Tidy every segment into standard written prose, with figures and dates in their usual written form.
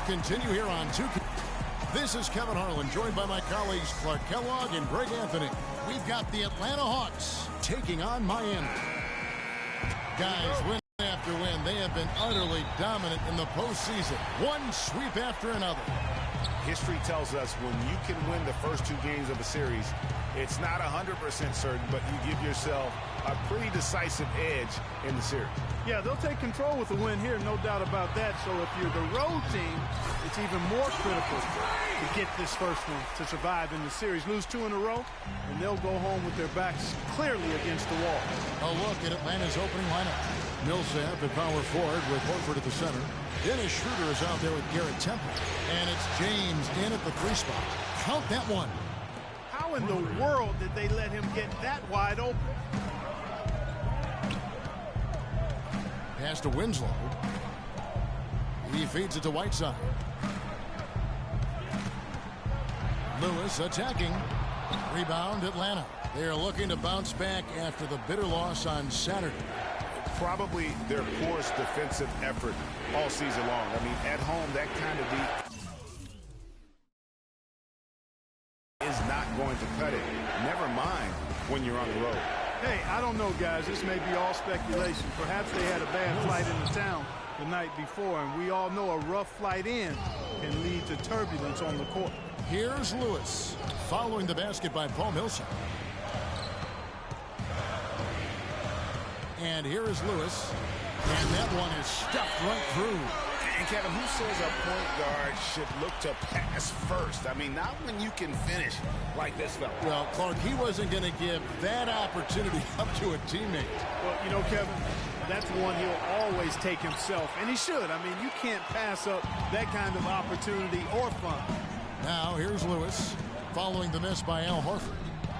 continue here on 2K. This is Kevin Harlan, joined by my colleagues Clark Kellogg and Greg Anthony. We've got the Atlanta Hawks taking on Miami. Guys, win after win, they have been utterly dominant in the postseason. One sweep after another. History tells us when you can win the first two games of a series, it's not 100% certain, but you give yourself a pretty decisive edge in the series. Yeah, they'll take control with the win here, no doubt about that. So if you're the road team, it's even more critical to get this first one to survive in the series. Lose two in a row, and they'll go home with their backs clearly against the wall. A look at Atlanta's opening lineup. Millsap at power forward with Horford at the center. Dennis Schroeder is out there with Garrett Temple. And it's James in at the 3 spot. Count that one. How in the world did they let him get that wide open? Pass to Winslow. He feeds it to Whiteside. Lewis attacking. Rebound Atlanta. They are looking to bounce back after the bitter loss on Saturday. Probably their poorest defensive effort all season long. I mean, at home, that kind of deep is not going to cut it. Never mind when you're on the road. Hey, I don't know, guys. This may be all speculation. Perhaps they had a bad flight into town the night before, and we all know a rough flight in can lead to turbulence on the court. Here's Lewis, following the basket by Paul Millsap. And here is Lewis, and that one is stuffed right through. And Kevin, who says a point guard should look to pass first? I mean, not when you can finish like this fella. Well, Clark, he wasn't going to give that opportunity up to a teammate. Well, you know, Kevin, that's one he'll always take himself, and he should. I mean, you can't pass up that kind of opportunity or fun. Now, here's Lewis, following the miss by Al Horford.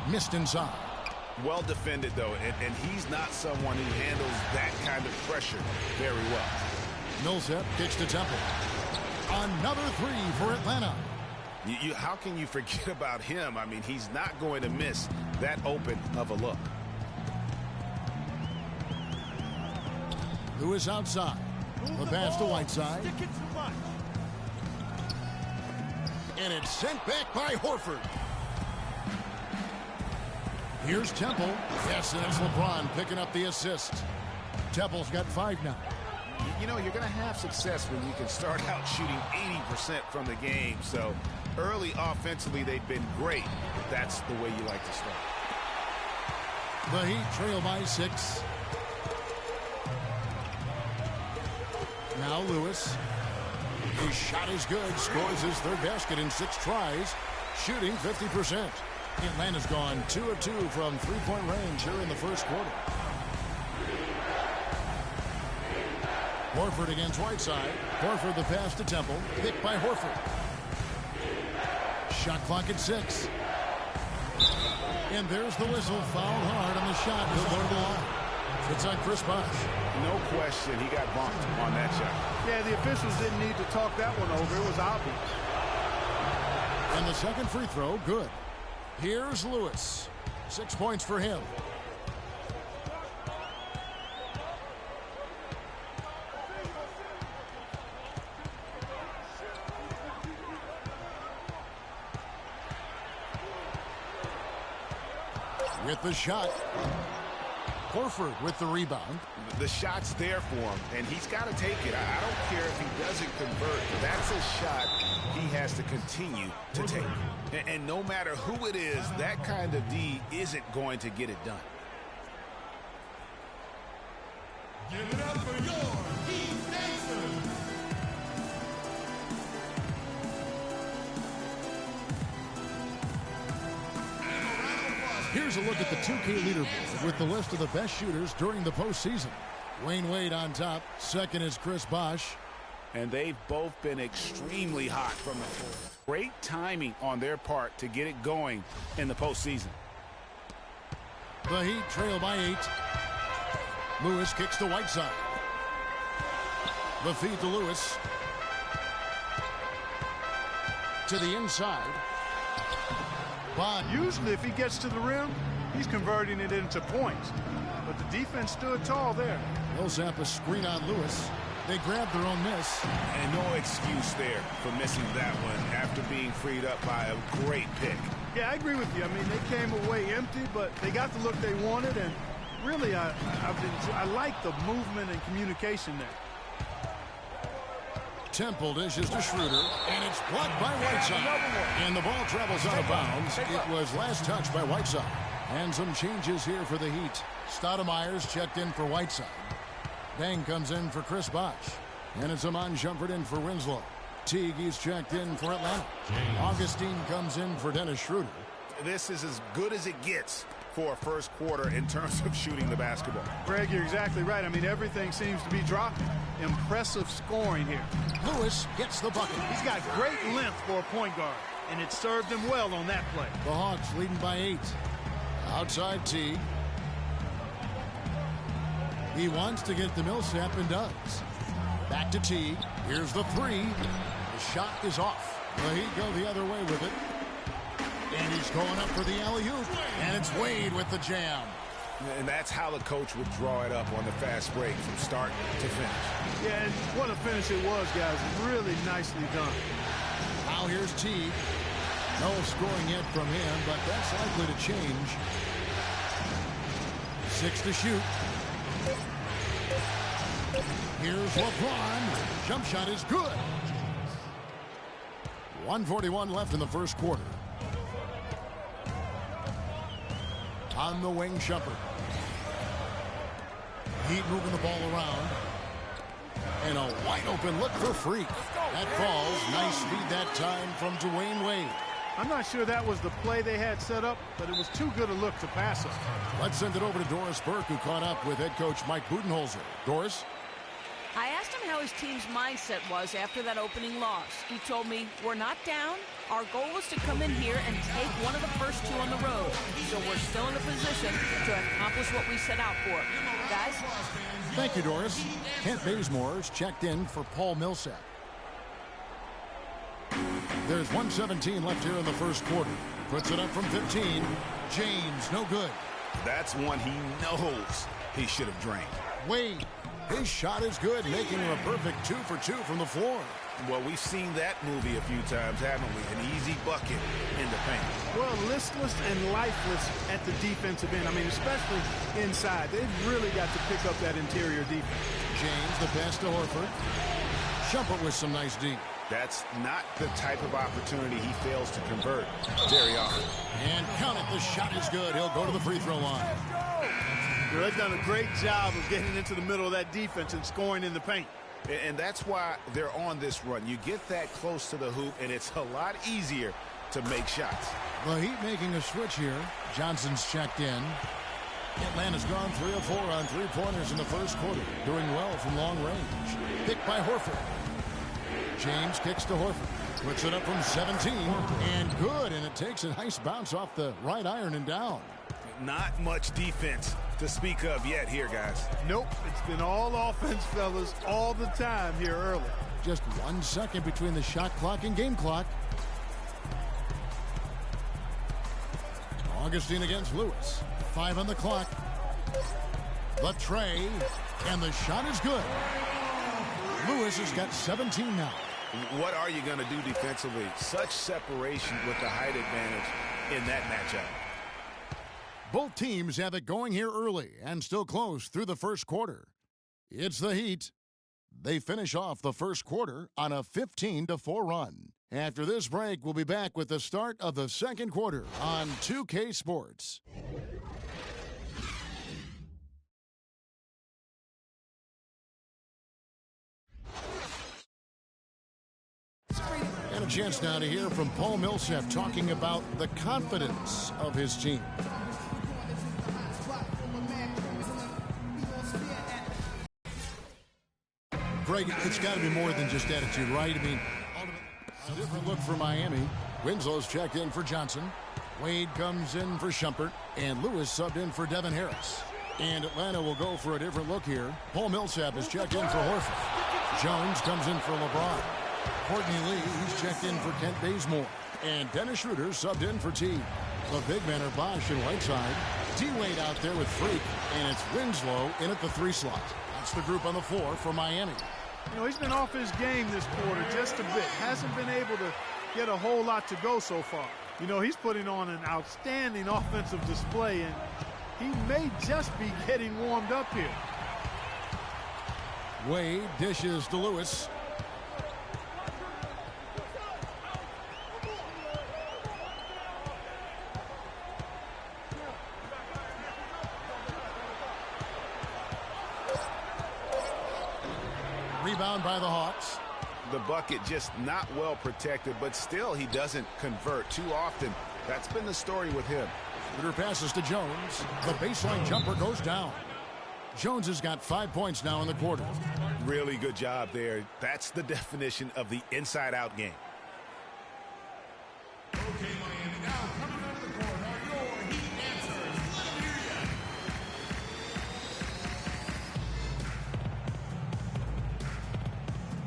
Missed inside. Well defended, though, and he's not someone who handles that kind of pressure very well. Millsap kicks to Temple. Another 3 for Atlanta. How can you forget about him? I mean, he's not going to miss that open of a look. Lewis outside. The pass to Whiteside. And it's sent back by Horford. Here's Temple. Yes, and it's LeBron picking up the assist. Temple's got 5 now. You know, you're going to have success when you can start out shooting 80% from the game. So early offensively, they've been great. That's the way you like to start. The Heat trail by 6. Now Lewis. His shot is good. Scores his 3rd basket in 6 tries. Shooting 50%. Atlanta's gone 2 of 2 from 3-point range here in the first quarter. Horford against Whiteside. Horford the pass to Temple. Picked by Horford. Shot clock at 6. And there's the whistle. Fouled hard on the shot. He'll go to the line. It's on Chris Bosh. No question he got bumped on that shot. Yeah, the officials didn't need to talk that one over. It was obvious. And the second free throw, good. Here's Lewis. 6 points for him. With the shot. Horford with the rebound. The shot's there for him, and he's got to take it. I don't care if he doesn't convert. That's a shot he has to continue to take. And no matter who it is, that kind of D isn't going to get it done. Give it up for your Heat Nation. Here's a look at the 2K leaderboard with the list of the best shooters during the postseason. Wayne Wade on top. Second is Chris Bosh. And they've both been extremely hot from the floor. Great timing on their part to get it going in the postseason. The Heat trail by 8. Lewis kicks to Whiteside. The feed to Lewis. To the inside. Bond. Usually if he gets to the rim, he's converting it into points. But the defense stood tall there. Millsap a screen on Lewis. They grabbed their own miss. And no excuse there for missing that one after being freed up by a great pick. Yeah, I agree with you. I mean, they came away empty, but they got the look they wanted, and really, I like the movement and communication there. Temple dishes to Schroeder, and it's blocked by Whiteside. And the ball travels out of bounds. It was last touched by Whiteside. And some changes here for the Heat. Stoudemire's checked in for Whiteside. Deng comes in for Chris Bosh. And it's Iman Shumpert in for Winslow. Teague is checked in for Atlanta. Augustine comes in for Dennis Schroeder. This is as good as it gets for a first quarter in terms of shooting the basketball. Greg, you're exactly right. I mean, everything seems to be dropping. Impressive scoring here. Lewis gets the bucket. He's got great length for a point guard, and it served him well on that play. The Hawks leading by 8. Outside Teague. He wants to get to Millsap and does. Back to Teague. Here's the 3. The shot is off. The Heat go the other way with it. And he's going up for the alley-oop. And it's Wade with the jam. And that's how the coach would draw it up on the fast break from start to finish. Yeah, and what a finish it was, guys. Really nicely done. Now here's Teague. No scoring yet from him, but that's likely to change. 6 to shoot. Here's LeBron. Jump shot is good. 1:41 left in the first quarter. On the wing, Shumpert. Heat moving the ball around. And a wide open look for Freak. That falls. Nice speed that time from Dwayne Wade. I'm not sure that was the play they had set up, but it was too good a look to pass up. Let's send it over to Doris Burke, who caught up with head coach Mike Budenholzer. Doris? I asked him how his team's mindset was after that opening loss. He told me, we're not down. Our goal was to come in here and take one of the first 2 on the road. So we're still in a position to accomplish what we set out for. Guys? Thank you, Doris. Kent Bazemore's checked in for Paul Millsap. There's 1:17 left here in the first quarter. Puts it up from 15. James, no good. That's one he knows he should have drained. Wade, his shot is good, making him a perfect 2 for 2 from the floor. Well, we've seen that movie a few times, haven't we? An easy bucket in the paint. Well, listless and lifeless at the defensive end. I mean, especially inside. They've really got to pick up that interior defense. James, the pass to Horford. Shumpert with some nice D. That's not the type of opportunity he fails to convert very often. And count it, the shot is good. He'll go to the free throw line. They've done a great job of getting into the middle of that defense and scoring in the paint. And that's why they're on this run. You get that close to the hoop, and it's a lot easier to make shots. The Heat making a switch here. Johnson's checked in. Atlanta's gone 3 of 4 on 3-pointers in the first quarter. Doing well from long range. Picked by Horford. James kicks to Horford. Puts it up from 17. And good. And it takes a nice bounce off the right iron and down. Not much defense to speak of yet here, guys. Nope. It's been all offense, fellas, all the time here early. Just 1 second between the shot clock and game clock. Augustine against Lewis. 5 on the clock. The tray. And the shot is good. Lewis has got 17 now. What are you going to do defensively? Such separation with the height advantage in that matchup. Both teams have it going here early and still close through the first quarter. It's the Heat. They finish off the first quarter on a 15-4 run. After this break, we'll be back with the start of the second quarter on 2K Sports. And a chance now to hear from Paul Millsap talking about the confidence of his team. Greg, it's got to be more than just attitude, right? I mean, a different look for Miami. Winslow's checked in for Johnson. Wade comes in for Shumpert. And Lewis subbed in for Devin Harris. And Atlanta will go for a different look here. Paul Millsap is checked in for Horford. Jones comes in for LeBron. Courtney Lee, he's checked in for Kent Bazemore. And Dennis Schroeder subbed in for Teague. The big men are Bosh and Whiteside. D-Wade out there with Freak. And it's Winslow in at the 3 slot. That's the group on the floor for Miami. You know, he's been off his game this quarter just a bit. Hasn't been able to get a whole lot to go so far. You know, he's putting on an outstanding offensive display, and he may just be getting warmed up here. Wade dishes to Lewis. Rebound by the Hawks. The bucket just not well protected, but still he doesn't convert too often. That's been the story with him. Shooter passes to Jones. The baseline jumper goes down. Jones has got 5 points now in the quarter. Really good job there. That's the definition of the inside-out game. Okay, Miami, now coming out of the court are your Heat answers. Let me hear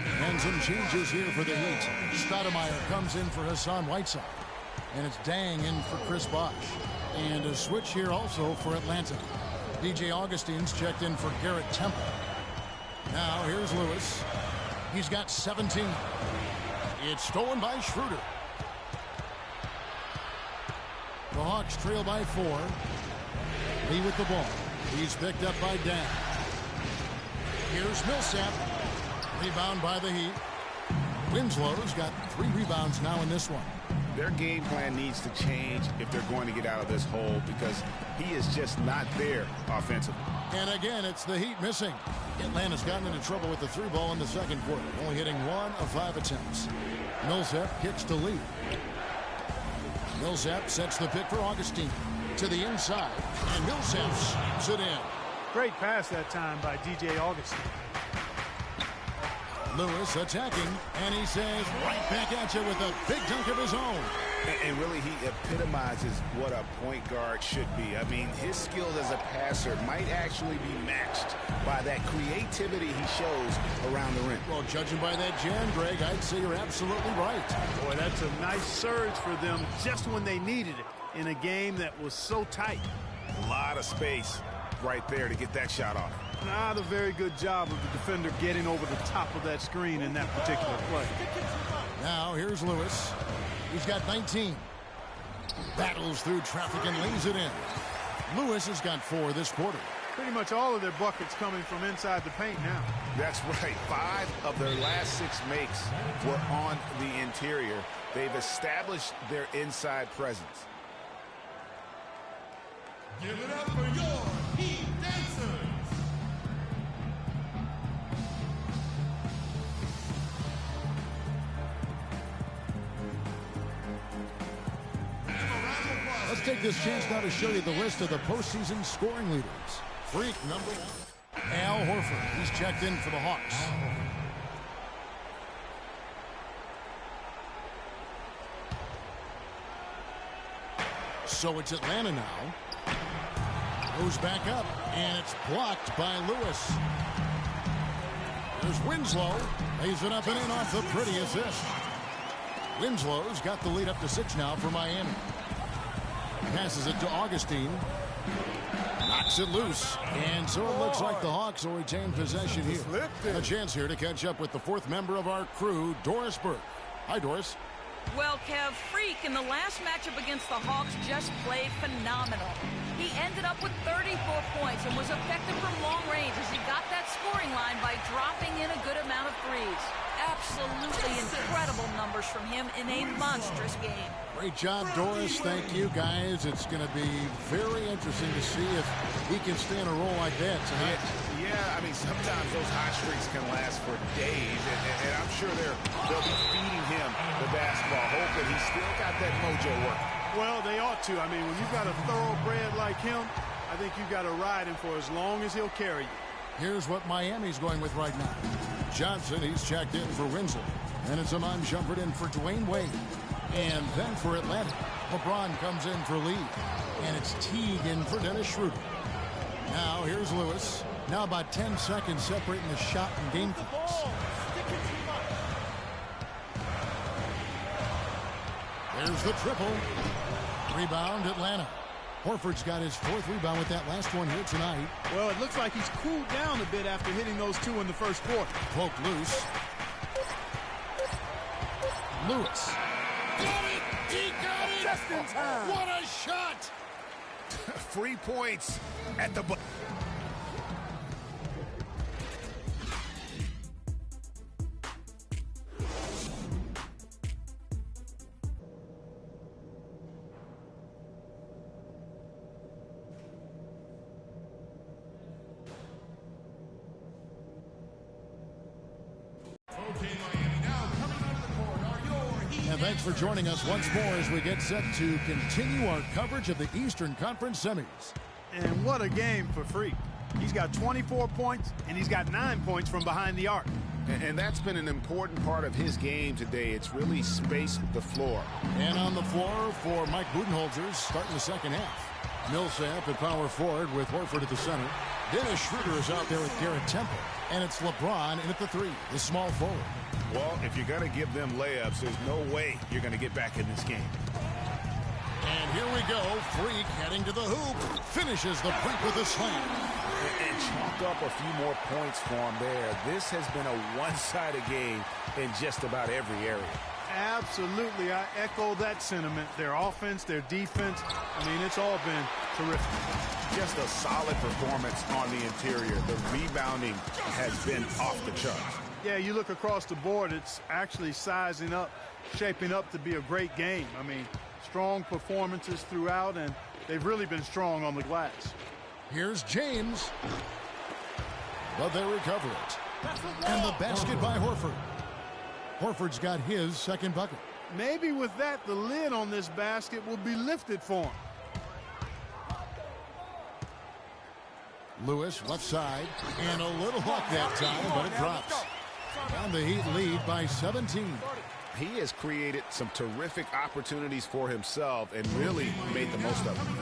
ya. And some changes here for the Heat. Stoudemire comes in for Hassan Whiteside. And it's Dang in for Chris Bosh. And a switch here also for Atlanta. DJ Augustine's checked in for Garrett Temple. Now here's Lewis. He's got 17. It's stolen by Schroeder. The Hawks trail by 4. Lee with the ball. He's picked up by Dang. Here's Millsap. Rebound by the Heat. Winslow's got 3 rebounds now in this one. Their game plan needs to change if they're going to get out of this hole because he is just not there offensively. And again, it's the Heat missing. Atlanta's gotten into trouble with the 3 ball in the second quarter, only hitting 1 of 5 attempts. Millsap kicks to Lee. Millsap sets the pick for Augustine to the inside, and Millsap slaps it in. Great pass that time by DJ Augustine. Lewis attacking, and he says right back at you with a big dunk of his own. And really, he epitomizes what a point guard should be. I mean, his skills as a passer might actually be matched by that creativity he shows around the rim. Well, judging by that jam, Greg, I'd say you're absolutely right. Boy, that's a nice surge for them just when they needed it in a game that was so tight. A lot of space right there to get that shot off. Not a very good job of the defender getting over the top of that screen in that particular play. Now here's Lewis. He's got 19. Battles through traffic and lays it in. Lewis has got 4 this quarter. Pretty much all of their buckets coming from inside the paint now. That's right. 5 of their last 6 makes were on the interior. They've established their inside presence. Give it up for your Heat dancers. Let's take this chance now to show you the list of the postseason scoring leaders. Freak number 1, Al Horford. He's checked in for the Hawks. So it's Atlanta now. Goes back up, and it's blocked by Lewis. There's Winslow. Lays it up and in off the pretty assist. Winslow's got the lead up to 6 now for Miami. Passes it to Augustine. Knocks it loose. And so it looks like the Hawks will retain possession here. A chance here to catch up with the 4th member of our crew, Doris Burke. Hi, Doris. Well, Kev, Freak in the last matchup against the Hawks just played phenomenal. He ended up with 34 points and was effective from long range as he got that scoring line by dropping in a good amount of threes. Absolutely incredible numbers from him in a monstrous game. Great job, Doris. Thank you, guys. It's going to be very interesting to see if he can stay in a role like that tonight. Yeah, I mean, sometimes those hot streaks can last for days, and I'm sure they'll be feeding him the basketball, hoping he's still got that mojo working. Well, they ought to. I mean, when you've got a thoroughbred like him, I think you've got to ride him for as long as he'll carry you. Here's what Miami's going with right now. Johnson, he's checked in for Winslow. And it's Iman Shumpert in for Dwayne Wade. And then for Atlanta, LeBron comes in for Lee. And it's Teague in for Dennis Schroeder. Now here's Lewis. Now about 10 seconds separating the shot and game clocks. There's the triple. Rebound Atlanta. Horford's got his 4th rebound with that last one here tonight. Well, it looks like he's cooled down a bit after hitting those 2 in the first quarter. Poked loose. Lewis. Got it! He got it! Just in time. What a shot! Free points at the Okay, Miami, now coming onto the court are your Heat And thanks for joining us once more as we get set to continue our coverage of the Eastern Conference semis. And what a game for Freak. He's got 24 points, and he's got 9 points from behind the arc. And that's been an important part of his game today. It's really spaced the floor. And on the floor for Mike Budenholzer starting the second half. Millsap at power forward with Horford at the center. Dennis Schroeder is out there with Garrett Temple. And it's LeBron in at the 3, the small forward. Well, if you're going to give them layups, there's no way you're going to get back in this game. And here we go. Freak heading to the hoop. Finishes the break with a slam. And chalk up a few more points for him there. This has been a one-sided game in just about every area. Absolutely. I echo that sentiment. Their offense, their defense. I mean, it's all been terrific. Just a solid performance on the interior. The rebounding has been off the charts. Yeah, you look across the board, it's actually sizing up, shaping up to be a great game. I mean, strong performances throughout, and they've really been strong on the glass. Here's James. But they recover it. And the basket by Horford. Horford's got his second bucket. Maybe with that, the lid on this basket will be lifted for him. Lewis left side. And a little luck that time, but it drops. And the Heat lead by 17. He has created some terrific opportunities for himself and really made the most of them.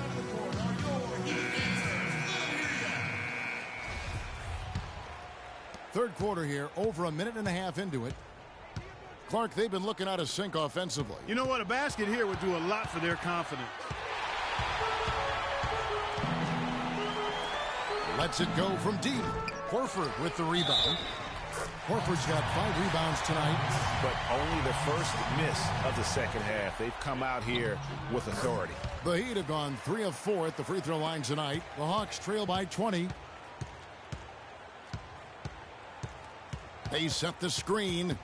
Third quarter here, over a minute and a half into it. Clark, they've been looking out of sync offensively. You know what? A basket here would do a lot for their confidence. Lets it go from deep. Horford with the rebound. Horford's got 5 rebounds tonight. But only the first miss of the second half. They've come out here with authority. The Heat have gone 3 of 4 at the free throw line tonight. The Hawks trail by 20. They set the screen.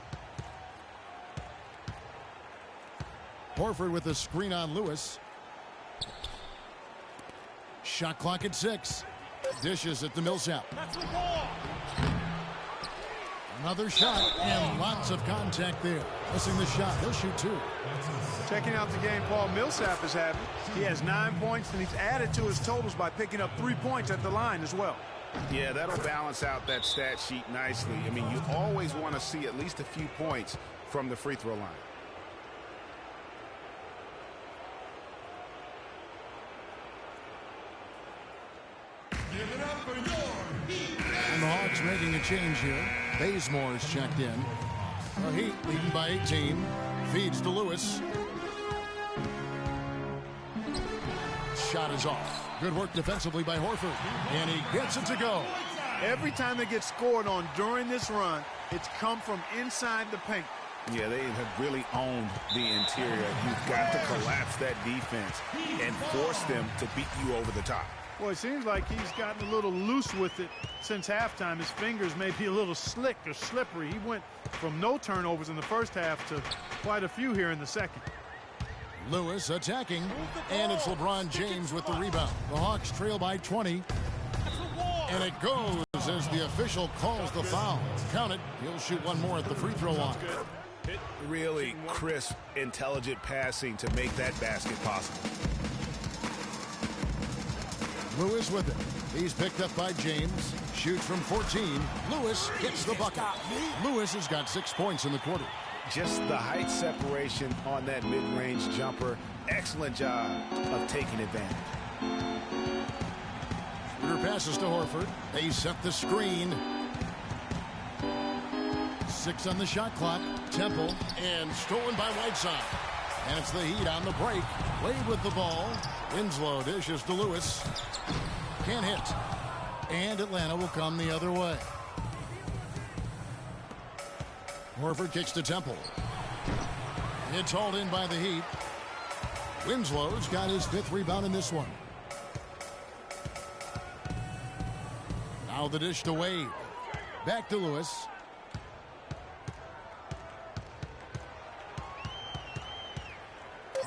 Horford with the screen on Lewis. Shot clock at 6. Dishes at the Millsap. Another shot and lots of contact there. Missing the shot. He'll shoot 2. Checking out the game Paul Millsap is having. He has 9 points, and he's added to his totals by picking up 3 points at the line as well. Yeah, that'll balance out that stat sheet nicely. I mean, you always want to see at least a few points from the free throw line. Give it up for your Heat. And the Hawks making a change here. Bazemore is checked in. The Heat leading by 18. Feeds to Lewis. Shot is off. Good work defensively by Horford. And he gets it to go. Every time they get scored on during this run, it's come from inside the paint. Yeah, they have really owned the interior. You've got to collapse that defense and force them to beat you over the top. Well, it seems like he's gotten a little loose with it since halftime. His fingers may be a little slick or slippery. He went from no turnovers in the first half to quite a few here in the second. Lewis attacking, and it's LeBron James with the rebound. The Hawks trail by 20. And it goes as the official calls the foul. Count it. He'll shoot one more at the free throw line. Really crisp, intelligent passing to make that basket possible. Lewis with it. He's picked up by James. Shoots from 14. Lewis gets the bucket. Lewis has got 6 points in the quarter. Just the height separation on that mid-range jumper. Excellent job of taking advantage. Schroeder passes to Horford. They set the screen. 6 on the shot clock. Temple and stolen by Whiteside. And it's the Heat on the break. Wade with the ball. Winslow dishes to Lewis. Can't hit. And Atlanta will come the other way. Horford kicks to Temple. It's hauled in by the Heat. Winslow's got his 5th rebound in this one. Now the dish to Wade. Back to Lewis.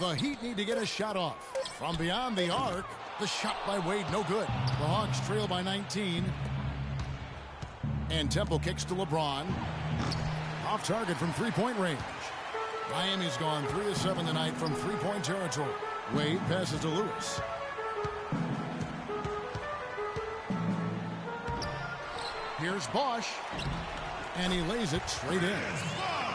The Heat need to get a shot off. From beyond the arc, the shot by Wade, no good. The Hawks trail by 19. And Temple kicks to LeBron. Off target from three-point range. Miami's gone 3 of 7 tonight from three-point territory. Wade passes to Lewis. Here's Bosch. And he lays it straight in.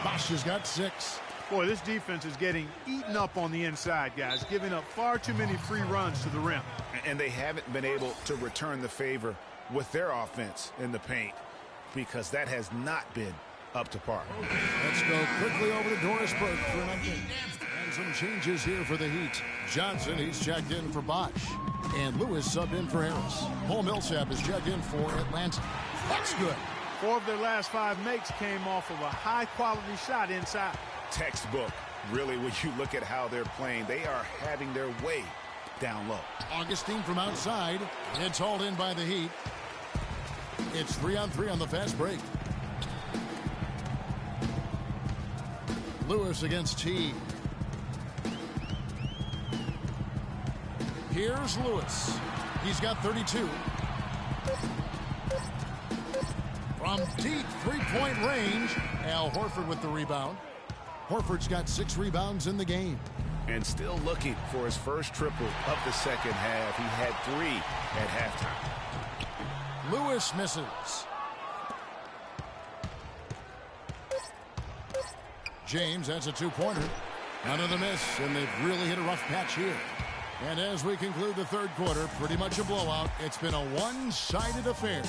Bosch has got 6. Boy, this defense is getting eaten up on the inside, guys, giving up far too many free runs to the rim. And they haven't been able to return the favor with their offense in the paint because that has not been up to par. Let's go quickly over to Doris Burke for an update. And some changes here for the Heat. Johnson, he's checked in for Bosch. And Lewis subbed in for Harris. Paul Millsap is checked in for Atlanta. That's good. 4 of their last 5 makes came off of a high-quality shot inside. Textbook, really, when you look at how they're playing. They are having their way down low. Augustine from outside. It's hauled in by the Heat. It's 3-on-3 on the fast break. Lewis against T. Here's Lewis. He's got 32. From deep three-point range, Al Horford with the rebound. Horford's got 6 rebounds in the game. And still looking for his first triple of the second half. He had 3 at halftime. Lewis misses. James, that's a 2-pointer. Another miss, and they've really hit a rough patch here. And as we conclude the 3rd quarter, pretty much a blowout. It's been a one-sided affair.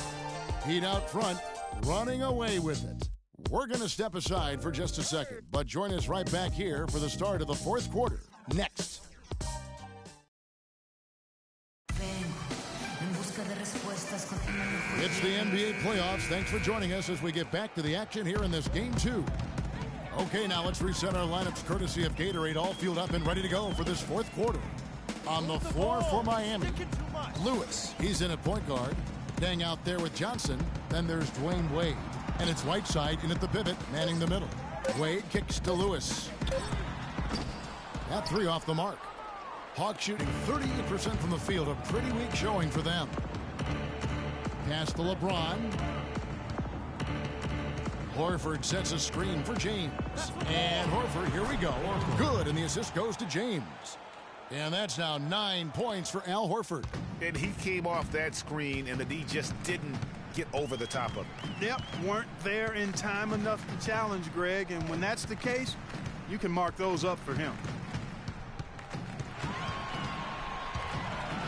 Heat out front, running away with it. We're going to step aside for just a second, but join us right back here for the start of the 4th quarter. Next. It's the NBA playoffs. Thanks for joining us as we get back to the action here in this game 2. Okay, now let's reset our lineups courtesy of Gatorade, all fueled up and ready to go for this 4th quarter. On the floor for Miami, Lewis. He's in at point guard. Staying out there with Johnson. Then there's Dwayne Wade. And it's Whiteside in at the pivot, manning the middle. Wade kicks to Lewis. That 3 off the mark. Hawks shooting 38% from the field. A pretty weak showing for them. Pass to LeBron. Horford sets a screen for James. And Horford, here we go. Good, and the assist goes to James. And that's now 9 points for Al Horford. And he came off that screen, and the D just didn't get over the top of it. Yep, weren't there in time enough to challenge Greg, and when that's the case, you can mark those up for him.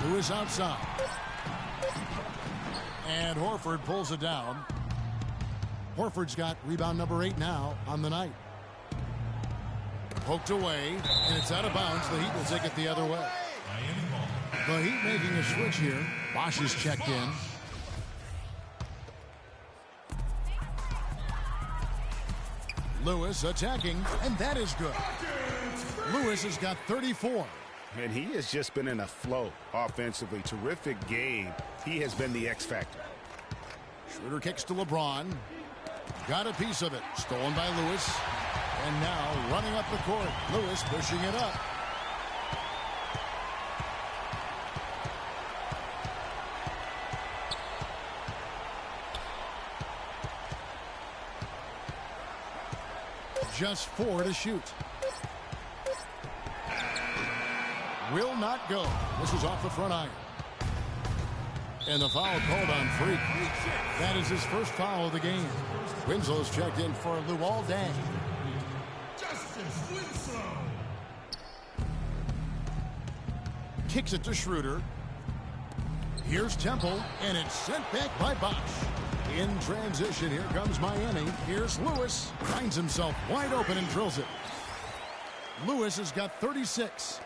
Lewis outside. And Horford pulls it down. Horford's got rebound number 8 now on the night. Poked away, and it's out of bounds. The Heat will take it the other way. The Heat making a switch here. Bosch is checked in. Lewis attacking, and that is good. Lewis has got 34. And he has just been in a flow offensively. Terrific game. He has been the X factor. Schroeder kicks to LeBron. Got a piece of it. Stolen by Lewis. And now running up the court. Lewis pushing it up. Just 4 to shoot. Will not go. This is off the front iron. And the foul called on Freak. That is his first foul of the game. Winslow's checked in for Luol Deng. Justice Winslow. Kicks it to Schroeder. Here's Temple, and it's sent back by Bosch. In transition, here comes Miami. Here's Lewis. Finds himself wide open and drills it. Lewis has got 36.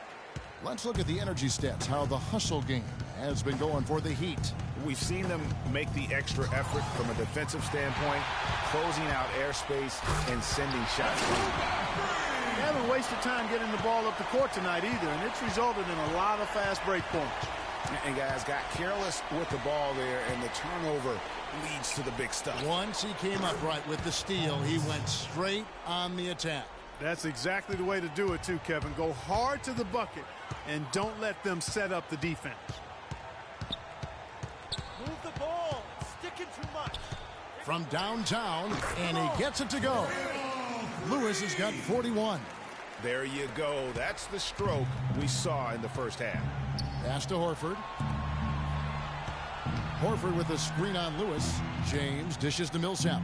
Let's look at the energy stats, how the hustle game has been going for the Heat. We've seen them make the extra effort from a defensive standpoint, closing out airspace and sending shots. They haven't wasted time getting the ball up the court tonight either, and it's resulted in a lot of fast break points. And guys got careless with the ball there, and the turnover leads to the big stuff. Once he came up right with the steal, he went straight on the attack. That's exactly the way to do it too, Kevin. Go hard to the bucket and don't let them set up the defense. Move the ball. Sticking too much. From downtown, and he gets it to go. Lewis has got 41. There you go. That's the stroke we saw in the first half. Pass to Horford. Horford with a screen on Lewis. James dishes to Millsap.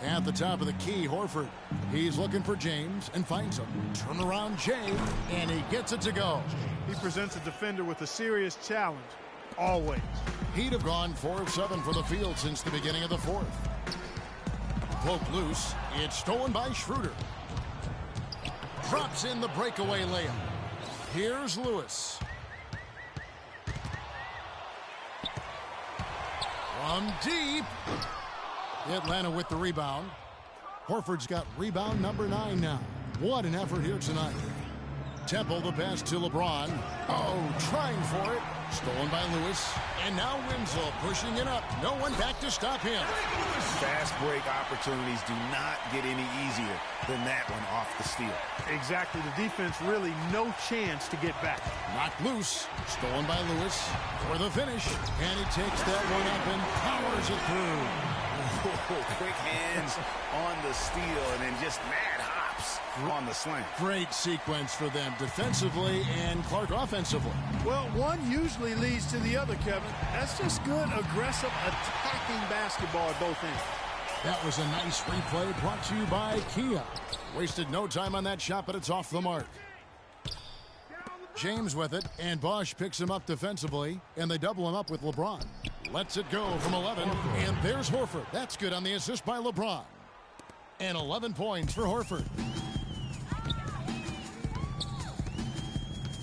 At the top of the key, Horford. He's looking for James and finds him. Turn around James, and he gets it to go. He presents a defender with a serious challenge. Always. He'd have gone 4 of 7 from the field since the beginning of the fourth. Broke loose. It's stolen by Schroeder. Drops in the breakaway layup. Here's Lewis. From deep. Atlanta with the rebound. Horford's got rebound number 9 now. What an effort here tonight. Temple the pass to LeBron. Oh, trying for it. Stolen by Lewis. And now Winslow pushing it up. No one back to stop him. Fast break opportunities do not get any easier than that one off the steal. Exactly. The defense really no chance to get back. Knocked loose. Stolen by Lewis for the finish. And he takes that one up and powers it through. Quick hands on the steal and then just mad hops on the slam. Great sequence for them defensively and Clark offensively. Well, one usually leads to the other, Kevin. That's just good, aggressive, attacking basketball at both ends. That was a nice replay brought to you by Kia. Wasted no time on that shot, but it's off the mark. James with it, and Bosch picks him up defensively, and they double him up with LeBron. Lets it go from 11, and there's Horford. That's good on the assist by LeBron. And 11 points for Horford.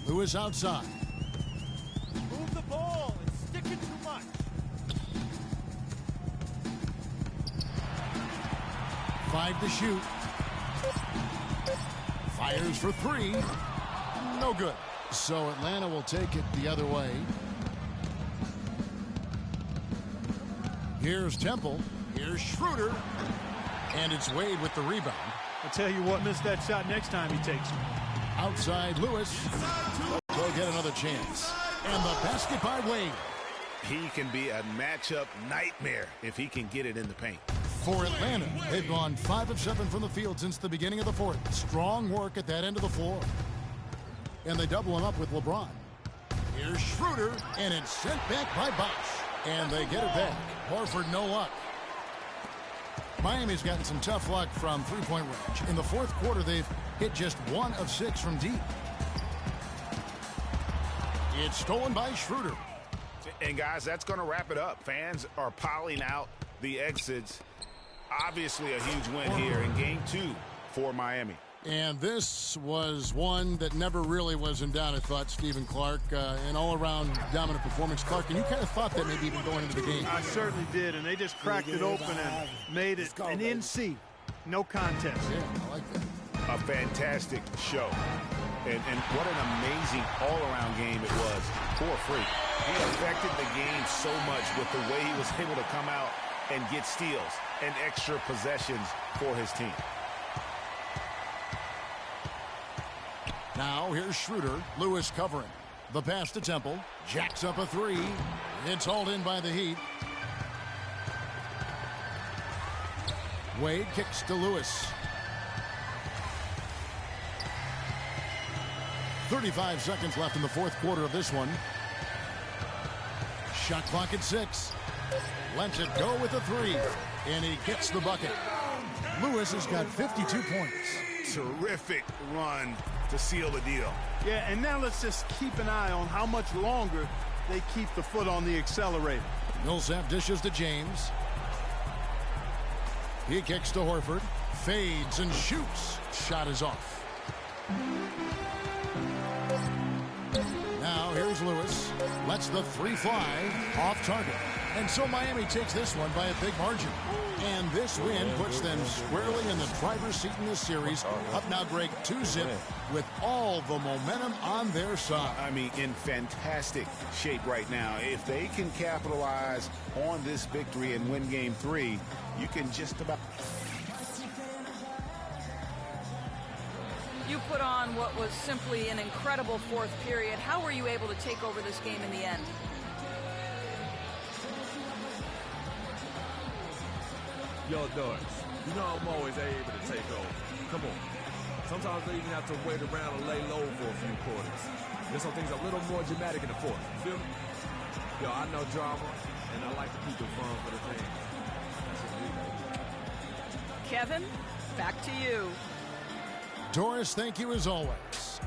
Lewis outside. Move the ball. It's sticking too much. 5 to shoot. Fires for 3. No good. So Atlanta will take it the other way. Here's Temple. Here's Schroeder. And it's Wade with the rebound. I'll tell you what, miss that shot next time he takes it. Outside Lewis. They'll get another chance. And the basket by Wade. He can be a matchup nightmare if he can get it in the paint. For Atlanta, they've gone 5 of 7 from the field since the beginning of the fourth. Strong work at that end of the floor. And they double him up with LeBron. Here's Schroeder, and it's sent back by Bosch. And they get it back. Horford, no luck. Miami's gotten some tough luck from three-point range. In the fourth quarter, they've hit just 1 of 6 from deep. It's stolen by Schroeder. And, guys, that's going to wrap it up. Fans are piling out the exits. Obviously a huge win here in Game 2 for Miami. And this was one that never really was in doubt, I thought, Stephen Clark. An all-around dominant performance. Clark, and you kind of thought that maybe even going into the game. I certainly did, and they just cracked it open and made it an NC. No contest. Yeah, I like that. A fantastic show. And what an amazing all-around game it was for Freak. He affected the game so much with the way he was able to come out and get steals and extra possessions for his team. Now here's Schroeder. Lewis covering. The pass to Temple. Jacks up a 3. It's hauled in by the Heat. Wade kicks to Lewis. 35 seconds left in the fourth quarter of this one. Shot clock at 6. Lets it go with a 3. And he gets the bucket. Lewis has got 52 points. Terrific run to seal the deal. Yeah, and now let's just keep an eye on how much longer they keep the foot on the accelerator. Millsap dishes to James. He kicks to Horford. Fades and shoots. Shot is off. Now here's Lewis. Lets the three fly off target. And so Miami takes this one by a big margin. And this win puts them squarely in the driver's seat in this series. Up now, Greg, 2-0 with all the momentum on their side. I mean, in fantastic shape right now. If they can capitalize on this victory and win game 3, you can just about... You put on what was simply an incredible fourth period. How were you able to take over this game in the end? Yo, Doris, you know I'm always able to take over. Come on. Sometimes they even have to wait around and lay low for a few quarters. There's some things a little more dramatic in the fourth. You feel me? Yo, I know drama, and I like to keep it fun for the fans. That's what we do. Kevin, back to you. Doris, thank you as always.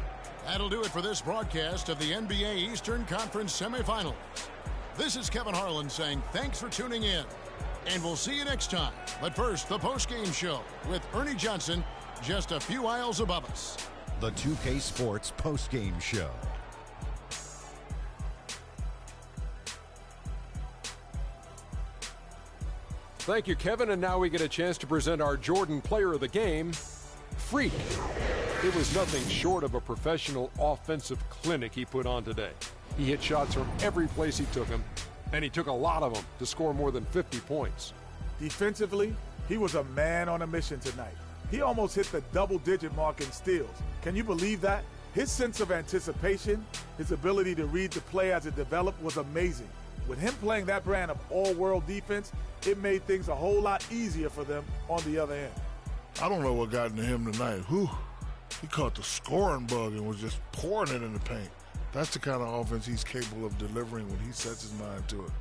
That'll do it for this broadcast of the NBA Eastern Conference semifinals. This is Kevin Harlan saying thanks for tuning in. And we'll see you next time. But first, the post-game show with Ernie Johnson just a few aisles above us. The 2K Sports post-game show. Thank you, Kevin. And now we get a chance to present our Jordan Player of the Game, Freak. It was nothing short of a professional offensive clinic he put on today. He hit shots from every place he took them, and he took a lot of them to score more than 50 points. Defensively, he was a man on a mission tonight. He almost hit the double-digit mark in steals. Can you believe that? His sense of anticipation, his ability to read the play as it developed was amazing. With him playing that brand of all-world defense, it made things a whole lot easier for them on the other end. I don't know what got into him tonight. Whew. He caught the scoring bug and was just pouring it in the paint. That's the kind of offense he's capable of delivering when he sets his mind to it.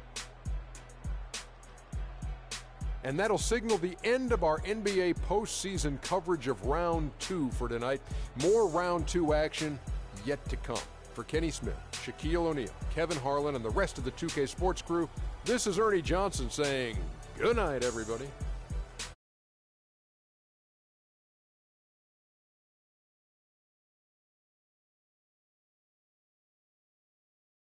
And that'll signal the end of our NBA postseason coverage of Round 2 for tonight. More Round 2 action yet to come. For Kenny Smith, Shaquille O'Neal, Kevin Harlan, and the rest of the 2K Sports crew, this is Ernie Johnson saying good night, everybody.